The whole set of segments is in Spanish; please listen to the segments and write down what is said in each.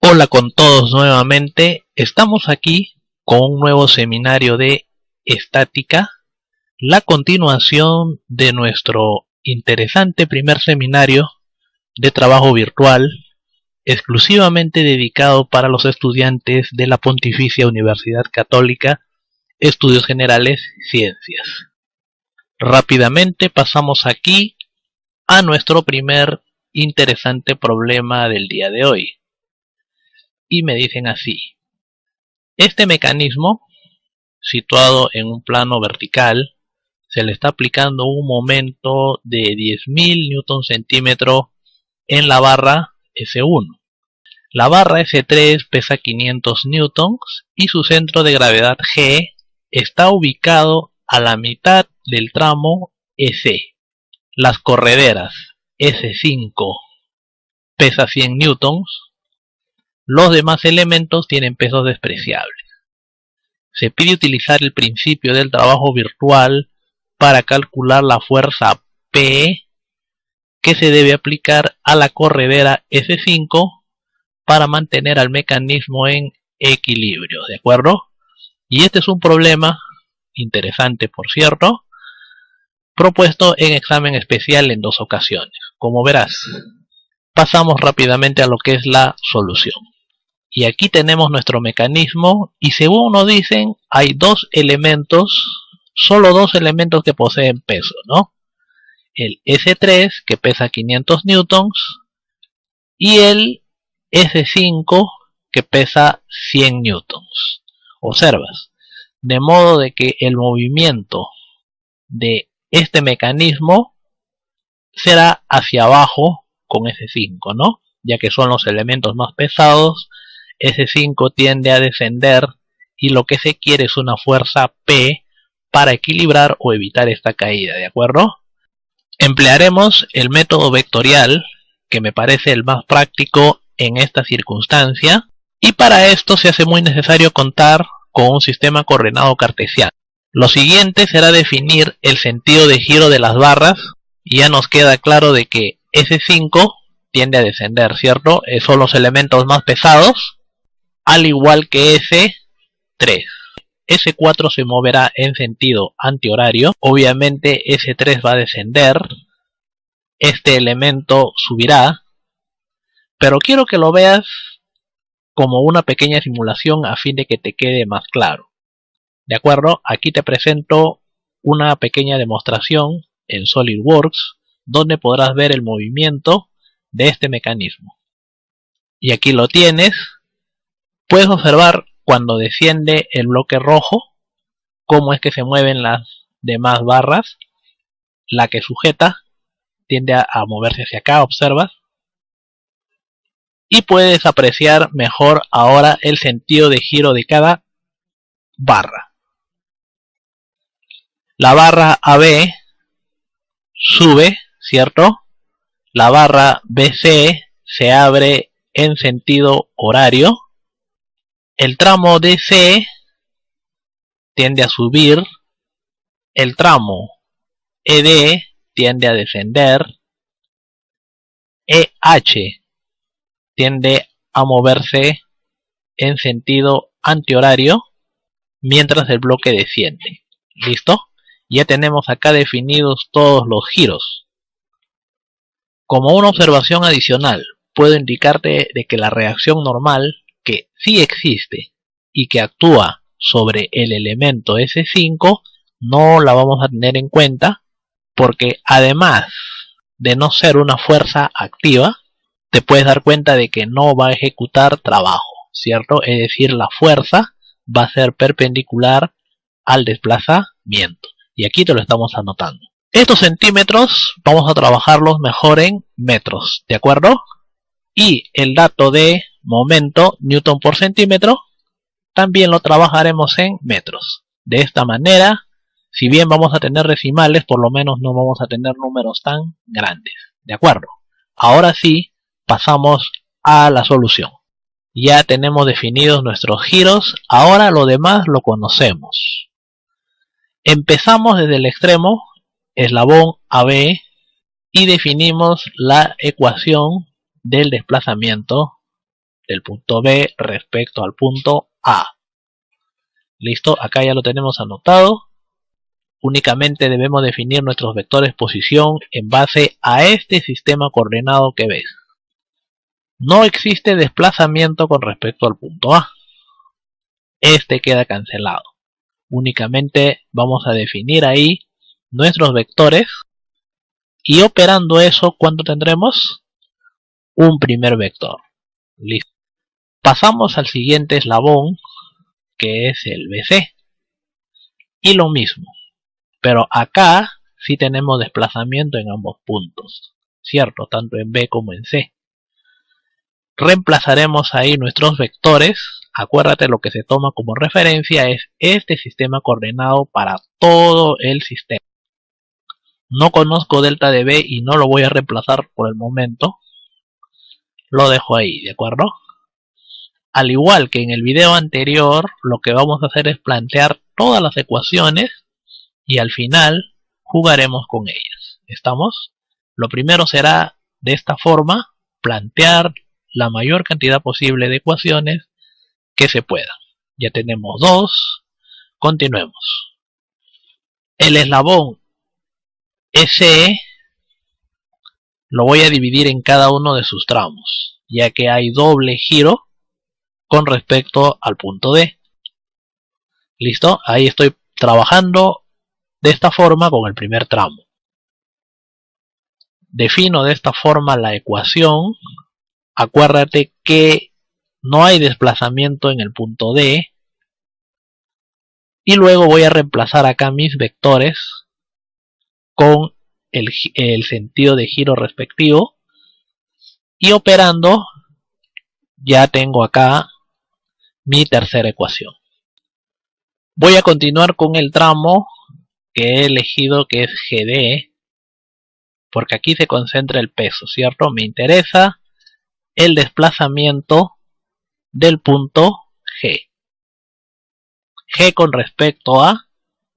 Hola con todos nuevamente, estamos aquí con un nuevo seminario de estática, la continuación de nuestro interesante primer seminario de trabajo virtual exclusivamente dedicado para los estudiantes de la Pontificia Universidad Católica, Estudios Generales, Ciencias. Rápidamente pasamos aquí a nuestro primer interesante problema del día de hoy. Y me dicen así: este mecanismo, situado en un plano vertical, se le está aplicando un momento de 10.000 Nm en la barra S1. La barra S3 pesa 500 newtons y su centro de gravedad G está ubicado a la mitad del tramo EC. Las correderas S5 pesa 100 newtons. Los demás elementos tienen pesos despreciables. Se pide utilizar el principio del trabajo virtual para calcular la fuerza P que se debe aplicar a la corredera S5 para mantener al mecanismo en equilibrio, ¿de acuerdo? Y este es un problema interesante, por cierto, propuesto en examen especial en 2 ocasiones. Como verás, pasamos rápidamente a lo que es la solución. Y aquí tenemos nuestro mecanismo y según nos dicen hay solo dos elementos que poseen peso, ¿no? El S3 que pesa 500 newtons y el S5 que pesa 100 newtons. Observas, de modo de que el movimiento de este mecanismo será hacia abajo con S5, ¿no? Ya que son los elementos más pesados. S5 tiende a descender y lo que se quiere es una fuerza P para equilibrar o evitar esta caída, ¿de acuerdo? Emplearemos el método vectorial, que me parece el más práctico en esta circunstancia, y para esto se hace muy necesario contar con un sistema coordenado cartesiano. Lo siguiente será definir el sentido de giro de las barras y ya nos queda claro de que S5 tiende a descender, ¿cierto? Son los elementos más pesados, al igual que S3. S4 se moverá en sentido antihorario. Obviamente S3 va a descender. Este elemento subirá. Pero quiero que lo veas como una pequeña simulación a fin de que te quede más claro. ¿De acuerdo? Aquí te presento una pequeña demostración en SolidWorks donde podrás ver el movimiento de este mecanismo. Y aquí lo tienes. Puedes observar cuando desciende el bloque rojo cómo es que se mueven las demás barras. La que sujeta tiende a moverse hacia acá, observas. Y puedes apreciar mejor ahora el sentido de giro de cada barra. La barra AB sube, ¿cierto? La barra BC se abre en sentido horario. El tramo DC tiende a subir, el tramo ED tiende a descender, EH tiende a moverse en sentido antihorario mientras el bloque desciende. ¿Listo? Ya tenemos acá definidos todos los giros. Como una observación adicional, puedo indicarte de que la reacción normal, que sí existe y que actúa sobre el elemento S5, no la vamos a tener en cuenta porque además de no ser una fuerza activa, te puedes dar cuenta de que no va a ejecutar trabajo, ¿cierto? Es decir, la fuerza va a ser perpendicular al desplazamiento. Y aquí te lo estamos anotando. Estos centímetros vamos a trabajarlos mejor en metros, ¿de acuerdo? Y el dato de momento, newton por centímetro, también lo trabajaremos en metros. De esta manera, si bien vamos a tener decimales, por lo menos no vamos a tener números tan grandes. ¿De acuerdo? Ahora sí, pasamos a la solución. Ya tenemos definidos nuestros giros, ahora lo demás lo conocemos. Empezamos desde el extremo, eslabón AB, y definimos la ecuación del desplazamiento del punto B respecto al punto A. Listo, acá ya lo tenemos anotado. Únicamente debemos definir nuestros vectores posición en base a este sistema coordenado que ves. No existe desplazamiento con respecto al punto A. Este queda cancelado. Únicamente vamos a definir ahí nuestros vectores y operando eso, ¿cuánto tendremos? Un primer vector. Listo. Pasamos al siguiente eslabón, que es el BC. Y lo mismo. Pero acá sí tenemos desplazamiento en ambos puntos. ¿Cierto? Tanto en B como en C. Reemplazaremos ahí nuestros vectores. Acuérdate, lo que se toma como referencia es este sistema coordenado para todo el sistema. No conozco delta de B y no lo voy a reemplazar por el momento. Lo dejo ahí, ¿de acuerdo? Al igual que en el video anterior, lo que vamos a hacer es plantear todas las ecuaciones y al final jugaremos con ellas. ¿Estamos? Lo primero será de esta forma, plantear la mayor cantidad posible de ecuaciones que se puedan. Ya tenemos dos. Continuemos. El eslabón SE lo voy a dividir en cada uno de sus tramos, ya que hay doble giro con respecto al punto D. ¿Listo? Ahí estoy trabajando de esta forma con el primer tramo. Defino de esta forma la ecuación. Acuérdate que no hay desplazamiento en el punto D. Y luego voy a reemplazar acá mis vectores con el sentido de giro respectivo. Y operando ya tengo acá mi tercera ecuación. Voy a continuar con el tramo que he elegido, que es GD, porque aquí se concentra el peso, ¿cierto? Me interesa el desplazamiento del punto G. G con respecto a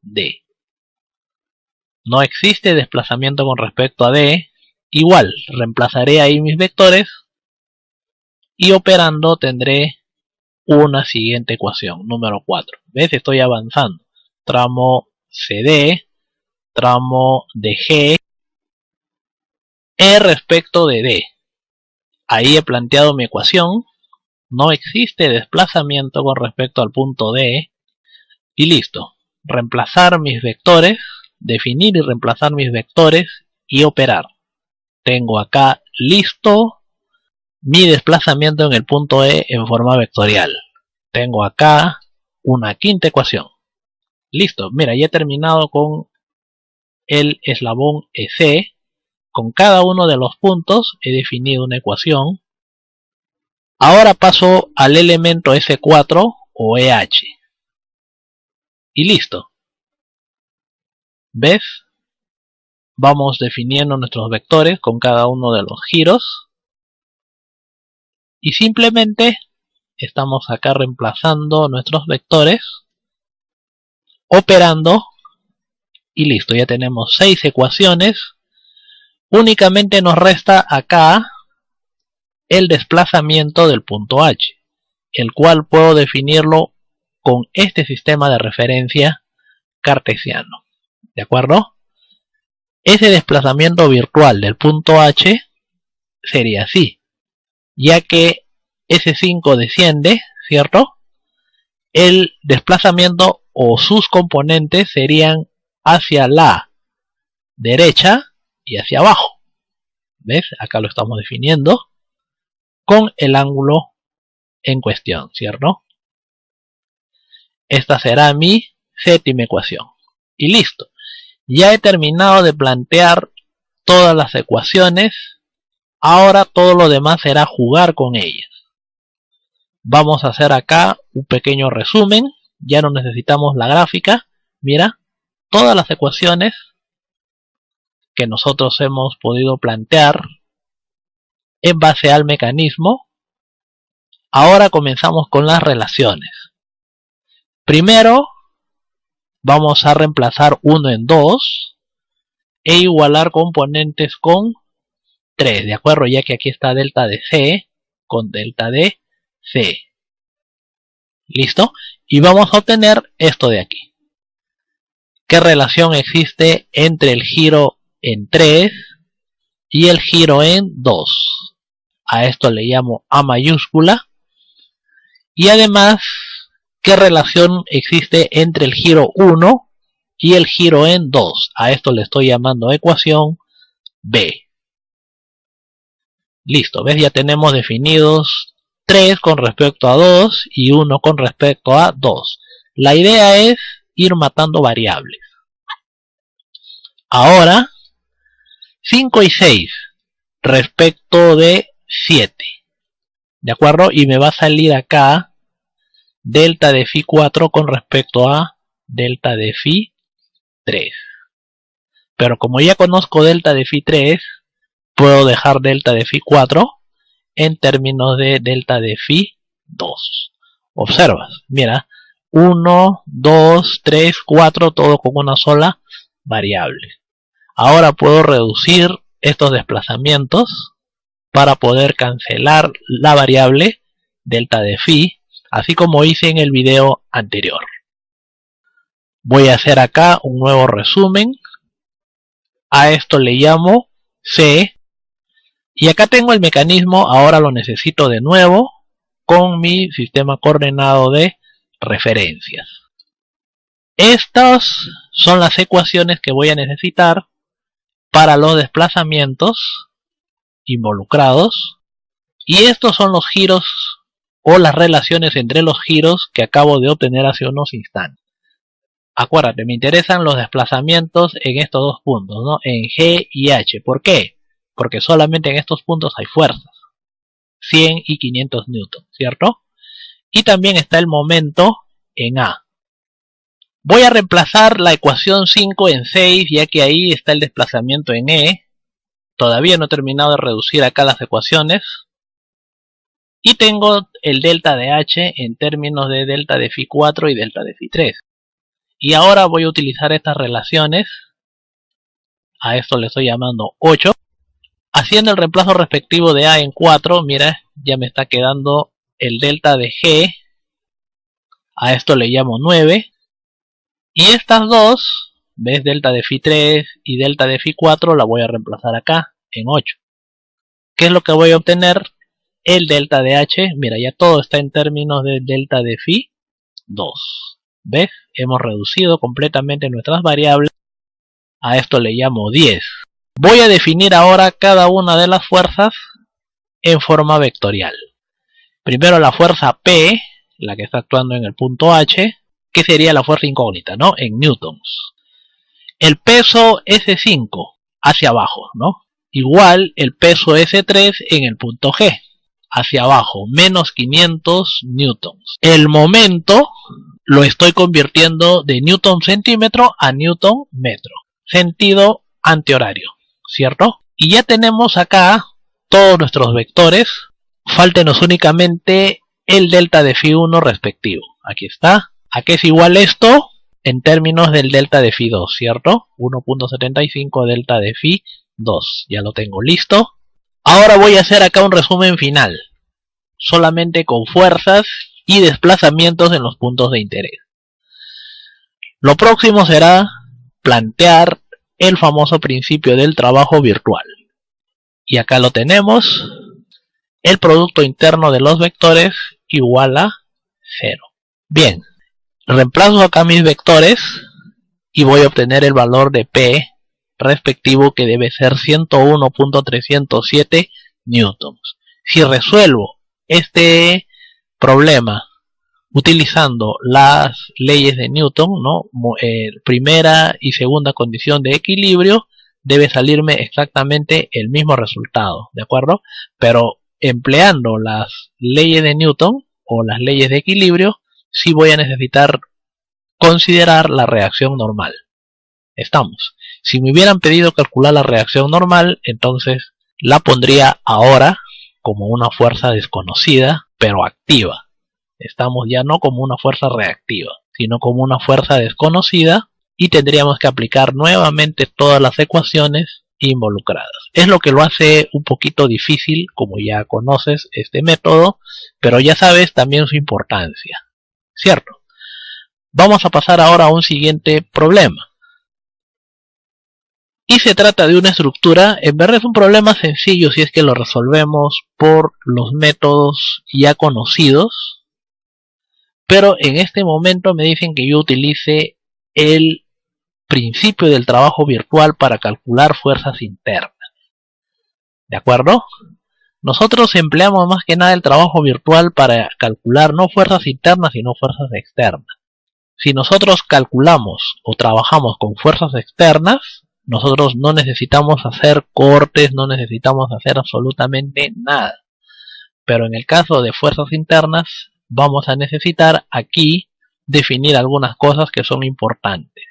D. No existe desplazamiento con respecto a D. Igual, reemplazaré ahí mis vectores y operando tendré una siguiente ecuación, número 4. ¿Ves? Estoy avanzando. Tramo CD, tramo de G, E respecto de D. Ahí he planteado mi ecuación. No existe desplazamiento con respecto al punto D. Y listo. Reemplazar mis vectores, definir y reemplazar mis vectores y operar. Tengo acá listo mi desplazamiento en el punto E en forma vectorial. Tengo acá una quinta ecuación. Listo. Mira, ya he terminado con el eslabón EC. Con cada uno de los puntos he definido una ecuación. Ahora paso al elemento S4 o EH. Y listo. ¿Ves? Vamos definiendo nuestros vectores con cada uno de los giros. Y simplemente estamos acá reemplazando nuestros vectores, operando. Y listo, ya tenemos 6 ecuaciones. Únicamente nos resta acá el desplazamiento del punto H, el cual puedo definirlo con este sistema de referencia cartesiano. ¿De acuerdo? Ese desplazamiento virtual del punto H sería así, ya que S5 desciende, ¿cierto? El desplazamiento o sus componentes serían hacia la derecha y hacia abajo. ¿Ves? Acá lo estamos definiendo con el ángulo en cuestión, ¿cierto? Esta será mi séptima ecuación. Y listo. Ya he terminado de plantear todas las ecuaciones. Ahora todo lo demás será jugar con ellas. Vamos a hacer acá un pequeño resumen. Ya no necesitamos la gráfica. Mira, todas las ecuaciones que nosotros hemos podido plantear en base al mecanismo. Ahora comenzamos con las relaciones. Primero vamos a reemplazar 1 en 2 e igualar componentes con 3, ¿de acuerdo? Ya que aquí está delta de C con delta de C. ¿Listo? Y vamos a obtener esto de aquí. ¿Qué relación existe entre el giro en 3 y el giro en 2? A esto le llamo A mayúscula. Y además, ¿qué relación existe entre el giro 1 y el giro en 2? A esto le estoy llamando ecuación B. Listo, ¿ves? Ya tenemos definidos 3 con respecto a 2 y 1 con respecto a 2. La idea es ir matando variables. Ahora, 5 y 6 respecto de 7. ¿De acuerdo? Y me va a salir acá delta de phi 4 con respecto a delta de phi 3. Pero como ya conozco delta de phi 3, puedo dejar delta de phi 4 en términos de delta de phi 2. Observas, mira, 1, 2, 3, 4, todo con una sola variable. Ahora puedo reducir estos desplazamientos para poder cancelar la variable delta de phi, así como hice en el video anterior. Voy a hacer acá un nuevo resumen. A esto le llamo C. Y acá tengo el mecanismo, ahora lo necesito de nuevo con mi sistema coordenado de referencias. Estas son las ecuaciones que voy a necesitar para los desplazamientos involucrados. Y estos son los giros o las relaciones entre los giros que acabo de obtener hace unos instantes. Acuérdate, me interesan los desplazamientos en estos dos puntos, ¿no? En G y H. ¿Por qué? Porque solamente en estos puntos hay fuerzas. 100 y 500 newton, ¿cierto? Y también está el momento en A. Voy a reemplazar la ecuación 5 en 6, ya que ahí está el desplazamiento en E. Todavía no he terminado de reducir acá las ecuaciones. Y tengo el delta de H en términos de delta de phi 4 y delta de phi 3. Y ahora voy a utilizar estas relaciones. A esto le estoy llamando 8. Haciendo el reemplazo respectivo de A en 4, mira, ya me está quedando el delta de G. A esto le llamo 9. Y estas dos, ¿ves? Delta de phi 3 y delta de phi 4, la voy a reemplazar acá en 8. ¿Qué es lo que voy a obtener? El delta de H, mira, ya todo está en términos de delta de phi 2. ¿Ves? Hemos reducido completamente nuestras variables. A esto le llamo 10. Voy a definir ahora cada una de las fuerzas en forma vectorial. Primero la fuerza P, la que está actuando en el punto H, que sería la fuerza incógnita, ¿no? En newtons. El peso S5 hacia abajo, ¿no? Igual el peso S3 en el punto G, hacia abajo, menos 500 newtons. El momento lo estoy convirtiendo de newton centímetro a newton metro. Sentido antihorario, ¿cierto? Y ya tenemos acá todos nuestros vectores. Fáltenos únicamente el delta de phi 1 respectivo. Aquí está. ¿A qué es igual esto? En términos del delta de phi 2, ¿cierto? 1.75 delta de phi 2. Ya lo tengo listo. Ahora voy a hacer acá un resumen final. Solamente con fuerzas y desplazamientos en los puntos de interés. Lo próximo será plantear el famoso principio del trabajo virtual. Y acá lo tenemos. El producto interno de los vectores igual a 0. Bien, reemplazo acá mis vectores y voy a obtener el valor de P respectivo, que debe ser 101.307 newtons. Si resuelvo este problema utilizando las leyes de Newton, ¿no? Primera y segunda condición de equilibrio, debe salirme exactamente el mismo resultado, ¿de acuerdo? Pero empleando las leyes de Newton o las leyes de equilibrio, sí voy a necesitar considerar la reacción normal. Estamos. Si me hubieran pedido calcular la reacción normal, entonces la pondría ahora como una fuerza desconocida, pero activa. Estamos ya no como una fuerza reactiva, sino como una fuerza desconocida, y tendríamos que aplicar nuevamente todas las ecuaciones involucradas. Es lo que lo hace un poquito difícil, como ya conoces este método, pero ya sabes también su importancia, ¿cierto? Vamos a pasar ahora a un siguiente problema. Y se trata de una estructura, en verdad es un problema sencillo si es que lo resolvemos por los métodos ya conocidos, pero en este momento me dicen que yo utilice el principio del trabajo virtual para calcular fuerzas internas. ¿De acuerdo? Nosotros empleamos más que nada el trabajo virtual para calcular no fuerzas internas sino fuerzas externas. Si nosotros calculamos o trabajamos con fuerzas externas, nosotros no necesitamos hacer cortes, no necesitamos hacer absolutamente nada. Pero en el caso de fuerzas internas, vamos a necesitar aquí definir algunas cosas que son importantes.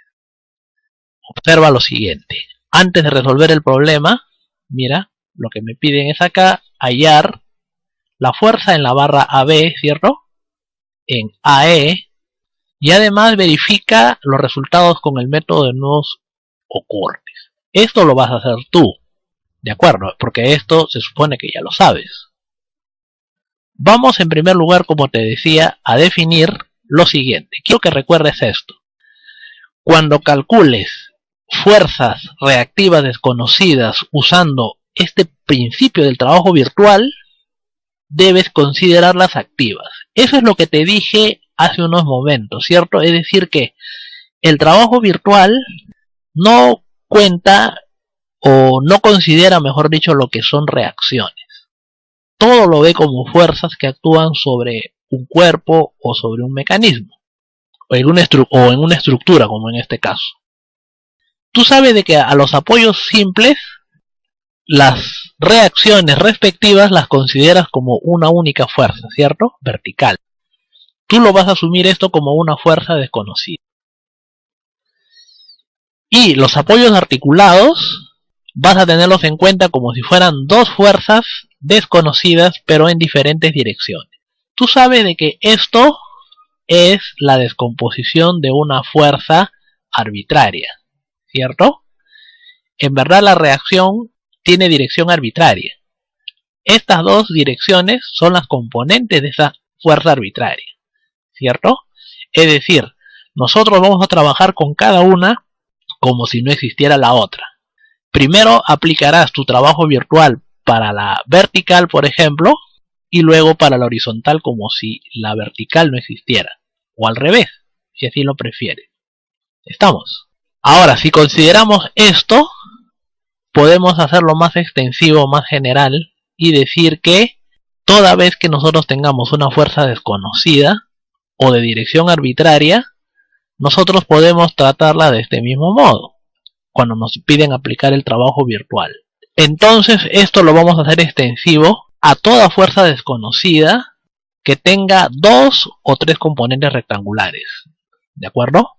Observa lo siguiente. Antes de resolver el problema, mira, lo que me piden es acá hallar la fuerza en la barra AB, ¿cierto? En AE. Y además verifica los resultados con el método de nudos o cortes. Esto lo vas a hacer tú, ¿de acuerdo? Porque esto se supone que ya lo sabes. Vamos en primer lugar, como te decía, a definir lo siguiente. Quiero que recuerdes esto. Cuando calcules fuerzas reactivas desconocidas usando este principio del trabajo virtual, debes considerarlas activas. Eso es lo que te dije hace unos momentos, ¿cierto? Es decir que el trabajo virtual no cuenta o no considera, mejor dicho, lo que son reacciones. Todo lo ve como fuerzas que actúan sobre un cuerpo o sobre un mecanismo o en una estructura, como en este caso. Tú sabes de que a los apoyos simples las reacciones respectivas las consideras como una única fuerza, ¿cierto? Vertical. Tú lo vas a asumir esto como una fuerza desconocida. Y los apoyos articulados vas a tenerlos en cuenta como si fueran dos fuerzas desconocidas pero en diferentes direcciones. Tú sabes de que esto es la descomposición de una fuerza arbitraria, ¿cierto? En verdad la reacción tiene dirección arbitraria. Estas dos direcciones son las componentes de esa fuerza arbitraria, ¿cierto? Es decir, nosotros vamos a trabajar con cada una como si no existiera la otra. Primero aplicarás tu trabajo virtual para la vertical, por ejemplo, y luego para la horizontal como si la vertical no existiera. O al revés, si así lo prefieres. ¿Estamos? Ahora, si consideramos esto, podemos hacerlo más extensivo, más general, y decir que toda vez que nosotros tengamos una fuerza desconocida o de dirección arbitraria, nosotros podemos tratarla de este mismo modo, cuando nos piden aplicar el trabajo virtual. Entonces esto lo vamos a hacer extensivo a toda fuerza desconocida que tenga dos o tres componentes rectangulares, ¿de acuerdo?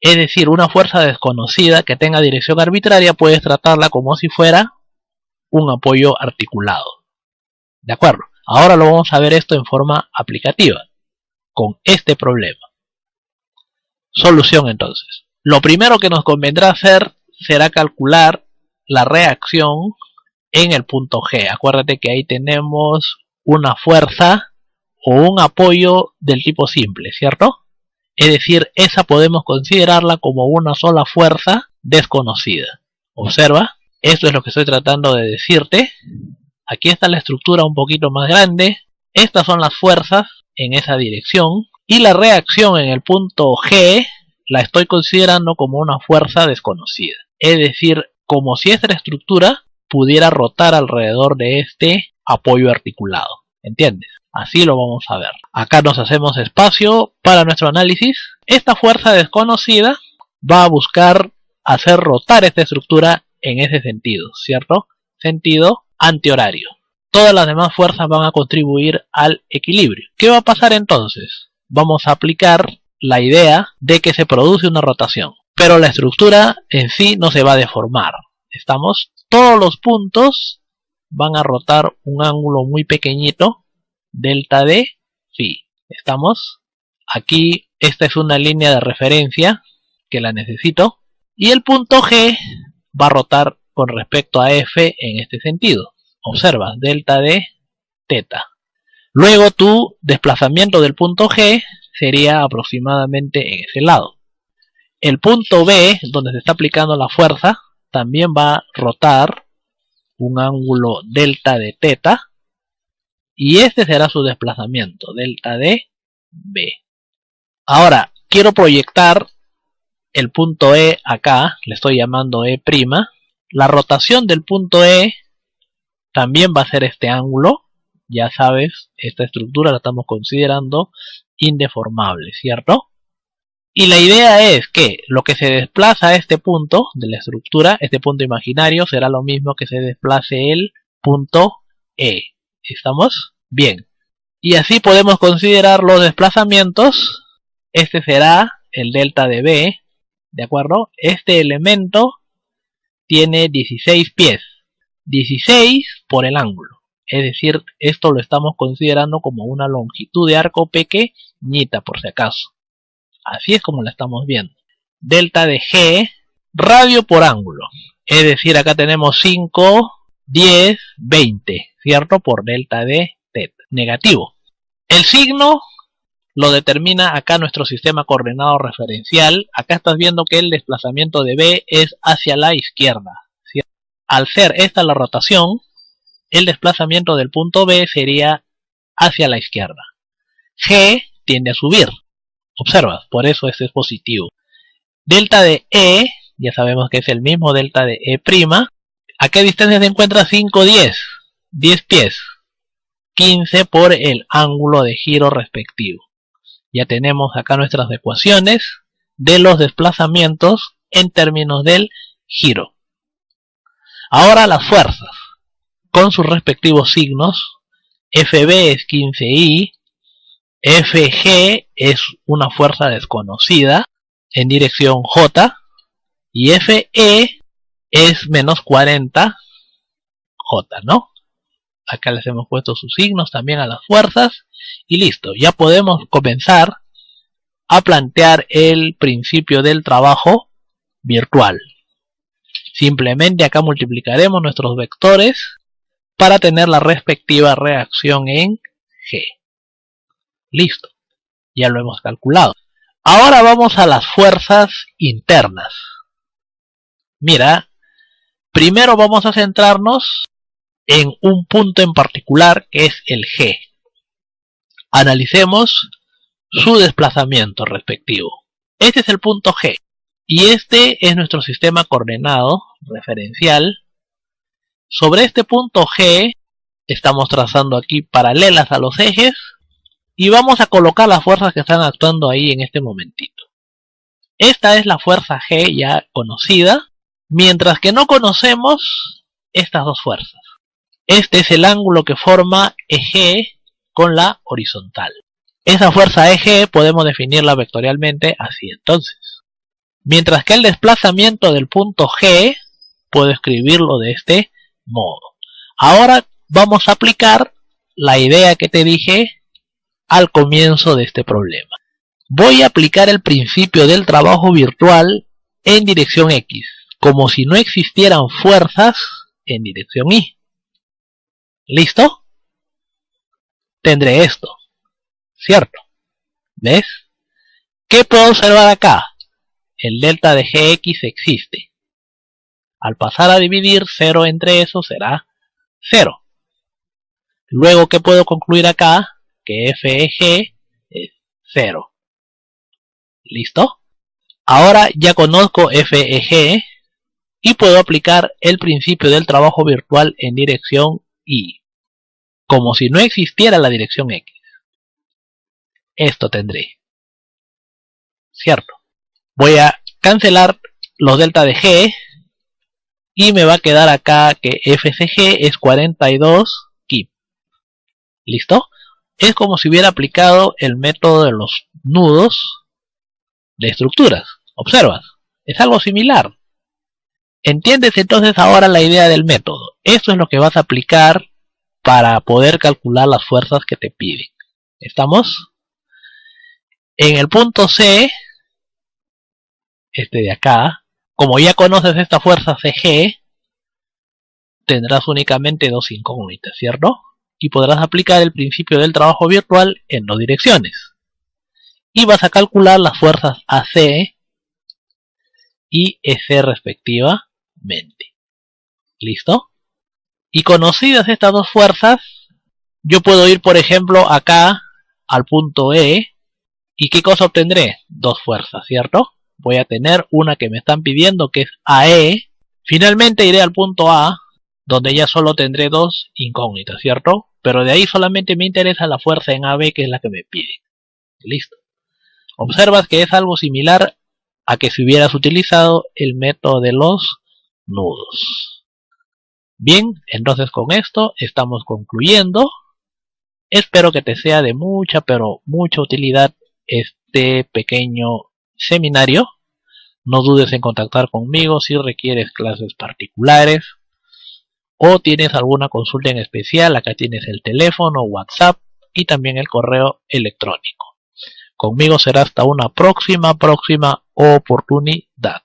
Es decir, una fuerza desconocida que tenga dirección arbitraria puedes tratarla como si fuera un apoyo articulado, ¿de acuerdo? Ahora lo vamos a ver esto en forma aplicativa, con este problema. Solución entonces. Lo primero que nos convendrá hacer será calcular la reacción en el punto G. Acuérdate que ahí tenemos una fuerza o un apoyo del tipo simple, ¿cierto? Es decir, esa podemos considerarla como una sola fuerza desconocida. Observa, esto es lo que estoy tratando de decirte. Aquí está la estructura un poquito más grande. Estas son las fuerzas en esa dirección. Y la reacción en el punto G la estoy considerando como una fuerza desconocida. Es decir, como si esta estructura pudiera rotar alrededor de este apoyo articulado. ¿Entiendes? Así lo vamos a ver. Acá nos hacemos espacio para nuestro análisis. Esta fuerza desconocida va a buscar hacer rotar esta estructura en ese sentido, ¿cierto? Sentido antihorario. Todas las demás fuerzas van a contribuir al equilibrio. ¿Qué va a pasar entonces? Vamos a aplicar la idea de que se produce una rotación, pero la estructura en sí no se va a deformar. ¿Estamos? Todos los puntos van a rotar un ángulo muy pequeñito, delta de phi. ¿Estamos? Aquí esta es una línea de referencia que la necesito y el punto G va a rotar con respecto a F en este sentido. Observa, delta de teta. Luego tu desplazamiento del punto G sería aproximadamente en ese lado. El punto B, donde se está aplicando la fuerza, también va a rotar un ángulo delta de teta. Y este será su desplazamiento, delta de B. Ahora, quiero proyectar el punto E acá, le estoy llamando E'. La rotación del punto E también va a ser este ángulo. Ya sabes, esta estructura la estamos considerando indeformable, ¿cierto? Y la idea es que lo que se desplaza a este punto de la estructura, este punto imaginario, será lo mismo que se desplace el punto E. ¿Estamos? Bien. Y así podemos considerar los desplazamientos. Este será el delta de B, ¿de acuerdo? Este elemento tiene 16 pies. 16 por el ángulo. Es decir, esto lo estamos considerando como una longitud de arco pequeñita, por si acaso. Así es como la estamos viendo. Delta de G, radio por ángulo. Es decir, acá tenemos 5, 10, 20, ¿cierto? Por delta de teta. Negativo. El signo lo determina acá nuestro sistema coordenado referencial. Acá estás viendo que el desplazamiento de B es hacia la izquierda, ¿cierto? Al ser esta la rotación, el desplazamiento del punto B sería hacia la izquierda. G tiende a subir. Observas, por eso este es positivo. Delta de E, ya sabemos que es el mismo delta de E'. ¿A qué distancia se encuentra 5, 10? 10 pies. 15 por el ángulo de giro respectivo. Ya tenemos acá nuestras ecuaciones de los desplazamientos en términos del giro. Ahora las fuerzas, con sus respectivos signos. FB es 15I, FG es una fuerza desconocida en dirección J, y FE es menos 40 J, ¿no? Acá les hemos puesto sus signos también a las fuerzas, y listo, ya podemos comenzar a plantear el principio del trabajo virtual. Simplemente acá multiplicaremos nuestros vectores para tener la respectiva reacción en G. Listo, ya lo hemos calculado. Ahora vamos a las fuerzas internas. Mira, primero vamos a centrarnos en un punto en particular que es el G. Analicemos su desplazamiento respectivo. Este es el punto G y este es nuestro sistema coordenado referencial. Sobre este punto G estamos trazando aquí paralelas a los ejes y vamos a colocar las fuerzas que están actuando ahí en este momentito. Esta es la fuerza G ya conocida, mientras que no conocemos estas dos fuerzas. Este es el ángulo que forma EG con la horizontal. Esa fuerza EG podemos definirla vectorialmente así entonces. Mientras que el desplazamiento del punto G puedo escribirlo de este modo. Ahora vamos a aplicar la idea que te dije al comienzo de este problema. Voy a aplicar el principio del trabajo virtual en dirección X, como si no existieran fuerzas en dirección Y. ¿Listo? Tendré esto, ¿cierto? ¿Ves? ¿Qué puedo observar acá? El delta de Gx existe. Al pasar a dividir 0 entre eso será 0. Luego, ¿qué puedo concluir acá? Que FG es 0. ¿Listo? Ahora ya conozco FEG y puedo aplicar el principio del trabajo virtual en dirección Y, como si no existiera la dirección X. Esto tendré, ¿cierto? Voy a cancelar los delta de G y me va a quedar acá que FCG es 42 kip. ¿Listo? Es como si hubiera aplicado el método de los nudos de estructuras. Observas, es algo similar. ¿Entiendes entonces ahora la idea del método? Esto es lo que vas a aplicar para poder calcular las fuerzas que te piden. ¿Estamos? En el punto C, este de acá, como ya conoces esta fuerza CG, tendrás únicamente dos incógnitas, ¿cierto? Y podrás aplicar el principio del trabajo virtual en dos direcciones. Y vas a calcular las fuerzas AC y EC respectivamente. ¿Listo? Y conocidas estas dos fuerzas, yo puedo ir, por ejemplo, acá al punto E. ¿Y qué cosa obtendré? Dos fuerzas, ¿cierto? Voy a tener una que me están pidiendo, que es AE. Finalmente iré al punto A, donde ya solo tendré dos incógnitas, ¿cierto? Pero de ahí solamente me interesa la fuerza en AB, que es la que me pide. Listo. Observas que es algo similar a que si hubieras utilizado el método de los nudos. Bien, entonces con esto estamos concluyendo. Espero que te sea de mucha, pero mucha utilidad este pequeño seminario. No dudes en contactar conmigo si requieres clases particulares o tienes alguna consulta en especial. Acá tienes el teléfono, WhatsApp y también el correo electrónico. Conmigo será hasta una próxima oportunidad.